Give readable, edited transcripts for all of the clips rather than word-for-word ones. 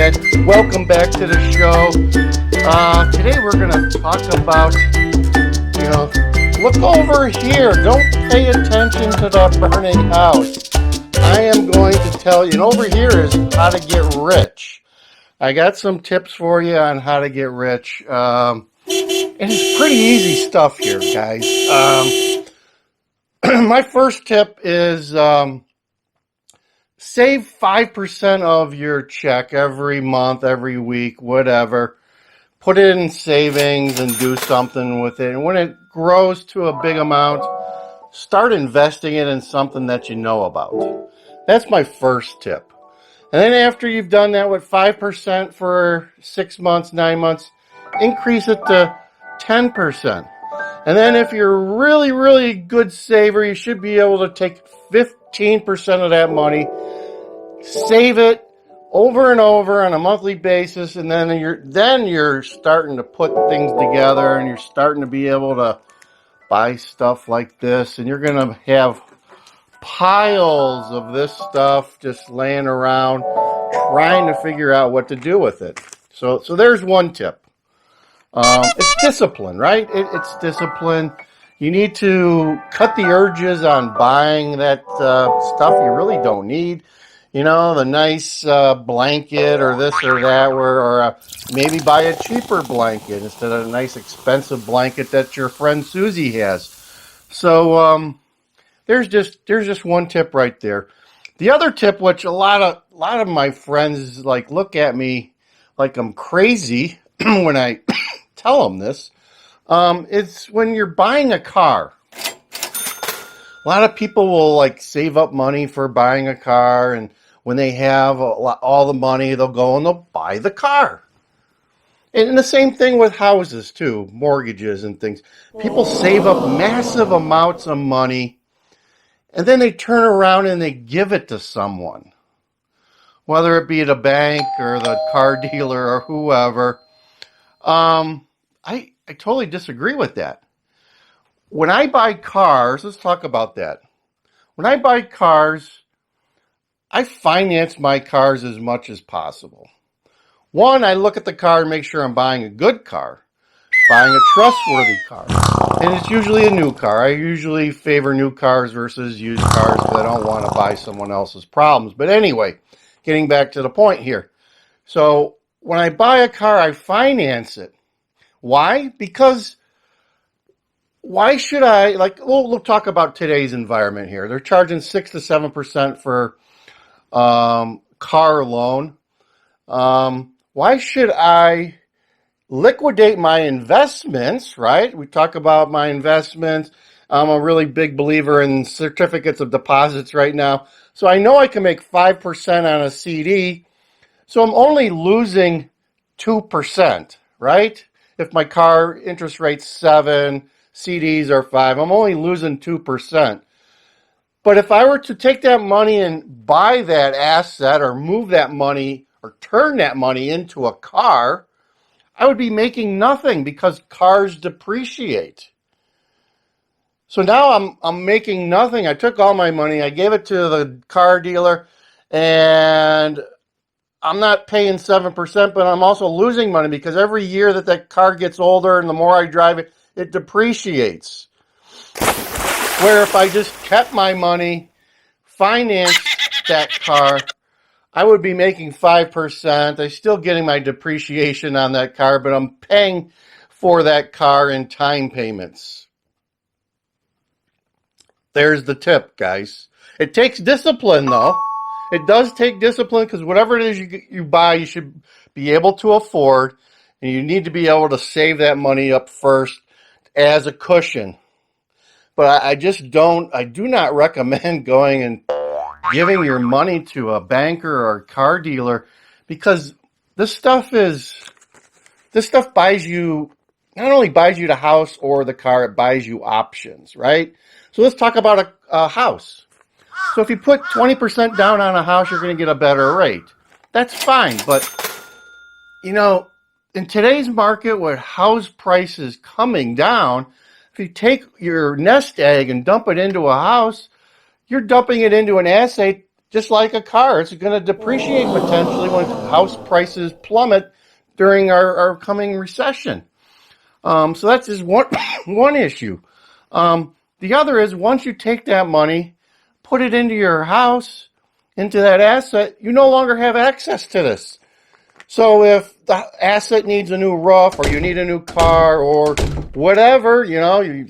yet, welcome back to the show. Today we're going to talk about, look over here. Don't pay attention to that burning house. I am going to tell you, and over here is how to get rich. I got some tips for you on how to get rich. And it's pretty easy stuff here, guys. My first tip is save 5% of your check every month, every week, whatever. Put it in savings and do something with it. And when it grows to a big amount, start investing it in something that you know about. That's my first tip. And then after you've done that with 5% for 6 months, 9 months, increase it to 10%. And then if you're a really, really good saver, you should be able to take 15% of that money, save it over and over on a monthly basis, and then you're starting to put things together, and you're starting to be able to buy stuff like this, and you're going to have piles of this stuff just laying around trying to figure out what to do with it. So there's one tip. It's discipline, right? It's discipline. You need to cut the urges on buying that stuff you really don't need. You know, the nice blanket or this or that, or maybe buy a cheaper blanket instead of a nice expensive blanket that your friend Susie has. So there's just one tip right there. The other tip, which a lot of my friends look at me like I'm crazy when I tell them this, it's when you're buying a car. A lot of people will save up money for buying a car, and when they have all the money, they'll go and they'll buy the car. And the same thing with houses too, mortgages and things. People save up massive amounts of money, and then they turn around and they give it to someone, whether it be the bank or the car dealer or whoever. I totally disagree with that. When I buy cars, let's talk about that. When I buy cars, I finance my cars as much as possible. One, I look at the car and make sure I'm buying a good car, buying a trustworthy car. And it's usually a new car. I usually favor new cars versus used cars because I don't want to buy someone else's problems. But anyway, getting back to the point here. So when I buy a car, I finance it. Why? Because why should I, we'll talk about today's environment here. They're charging 6 to 7% for car loan. Why should I liquidate my investments, right? We talk about my investments. I'm a really big believer in certificates of deposits right now. So I know I can make 5% on a CD. So I'm only losing 2%, right? If my car interest rate's 7, CDs are 5, I'm only losing 2%. But if I were to take that money and buy that asset or move that money or turn that money into a car, I would be making nothing because cars depreciate. So now I'm making nothing. I took all my money, I gave it to the car dealer, and I'm not paying 7%, but I'm also losing money because every year that car gets older and the more I drive it, it depreciates. Where if I just kept my money, financed that car, I would be making 5%. I'm still getting my depreciation on that car, but I'm paying for that car in time payments. There's the tip, guys. It takes discipline, though. It does take discipline because whatever it is you buy, you should be able to afford, and you need to be able to save that money up first as a cushion. But I do not recommend going and giving your money to a banker or a car dealer because this stuff buys you, not only buys you the house or the car, it buys you options, right? So let's talk about a house. So if you put 20% down on a house, you're going to get a better rate. That's fine. But, in today's market with house prices coming down, if you take your nest egg and dump it into a house, you're dumping it into an just like a car. It's going to depreciate potentially when house prices plummet during our coming recession. So that's just one issue. The other is once you take that money, put it into your house, into that asset, you no longer have access to this. So if the asset needs a new roof or you need a new car or whatever, you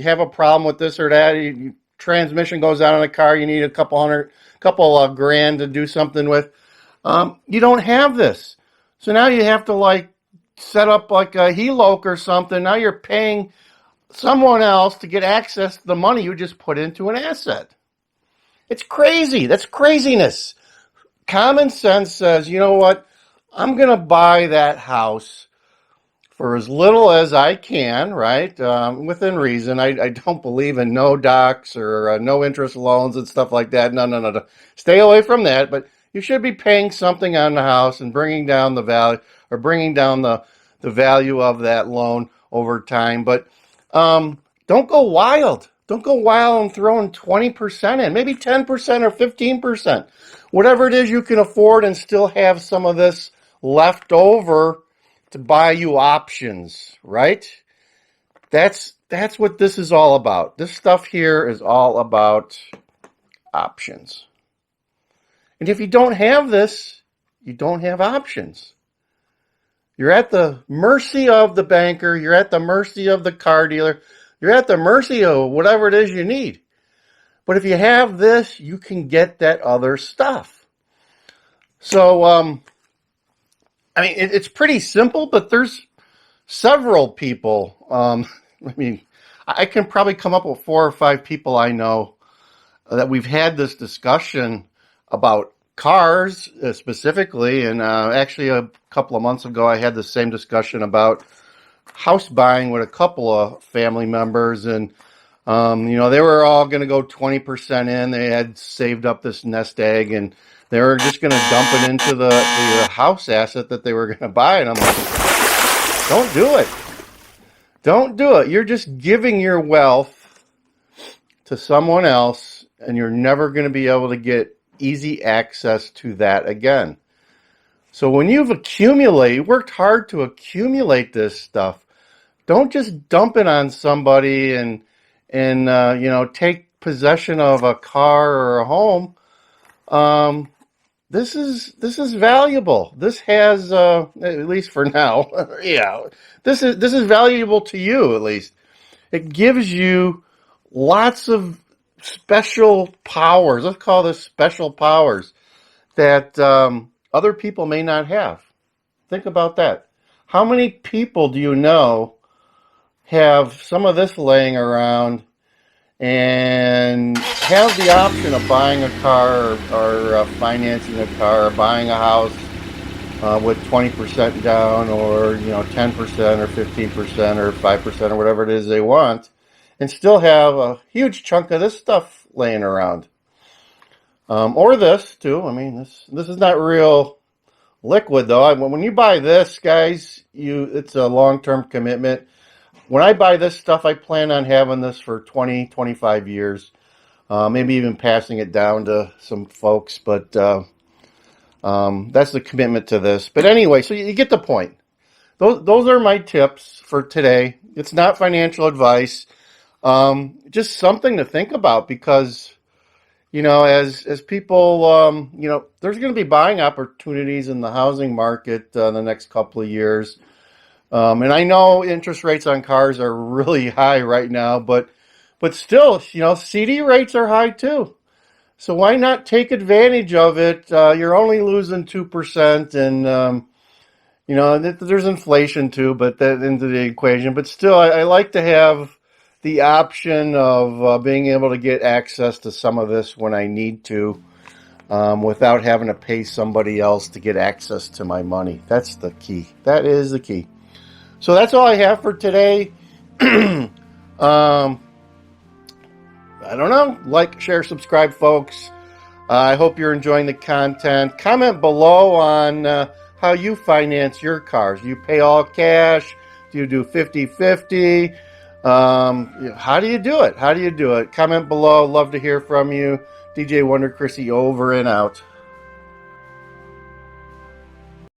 have a problem with this or that, transmission goes out on a car, you need a couple of grand to do something with, you don't have this. So now you have to set up like a HELOC or something. Now you're paying someone else to get access to the money you just put into an asset. It's crazy. That's craziness. Common sense says, you know what? I'm going to buy that house for as little as I can, right? Within reason. I don't believe in no docs or no interest loans and stuff like that. No. Stay away from that. But you should be paying something on the house and bringing down the value or bringing down the value of that loan over time. But don't go wild. Don't go wild and throwing 20% in, maybe 10% or 15%. Whatever it is you can afford and still have some of this left over to buy you options, right? That's what this is all about. This stuff here is all about options. And if you don't have this, you don't have options. You're at the mercy of the banker. You're at the mercy of the car dealer. You're at the mercy of whatever it is you need. But if you have this, you can get that other stuff. So, it's pretty simple, but there's several people. I can probably come up with 4 or 5 people I know that we've had this discussion about cars specifically. And actually, a couple of months ago, I had the same discussion about house buying with a couple of family members. And, they were all going to go 20% in. They had saved up this nest egg and they were just going to dump it into the house asset that they were going to buy. And I'm like, don't do it. Don't do it. You're just giving your wealth to someone else, and you're never going to be able to get easy access to that again. So when you've worked hard to accumulate this stuff, don't just dump it on somebody and take possession of a car or a home. This is valuable. This has, at least for now, this is valuable to you, at least. It gives you lots of special powers. Let's call this special powers that other people may not have. Think about that. How many people do you know have some of this laying around and have the option of buying a car or financing a car or buying a house with 20% down or 10% or 15% or 5% or whatever it is they want, and still have a huge chunk of this stuff laying around, or this too. This is not real liquid though. When you buy this, guys, it's a long-term commitment. When I buy this stuff, I plan on having this for 20, 25 years, maybe even passing it down to some folks, but that's the commitment to this. But anyway, so you get the point. Those are my tips for today. It's not financial advice, just something to think about because, as people, there's going to be buying opportunities in the housing market in the next couple of years. And I know interest rates on cars are really high right now, but still, CD rates are high too. So why not take advantage of it? You're only losing 2%, and there's inflation too, but that into the equation. But still, I like to have the option of being able to get access to some of this when I need to, without having to pay somebody else to get access to my money. That's the key. That is the key. So that's all I have for today. I don't know. Like, share, subscribe, folks. I hope you're enjoying the content. Comment below on how you finance your cars. Do you pay all cash? Do you do 50-50? How do you do it? Comment below. Love to hear from you. DJ Wonder Chrissy over and out.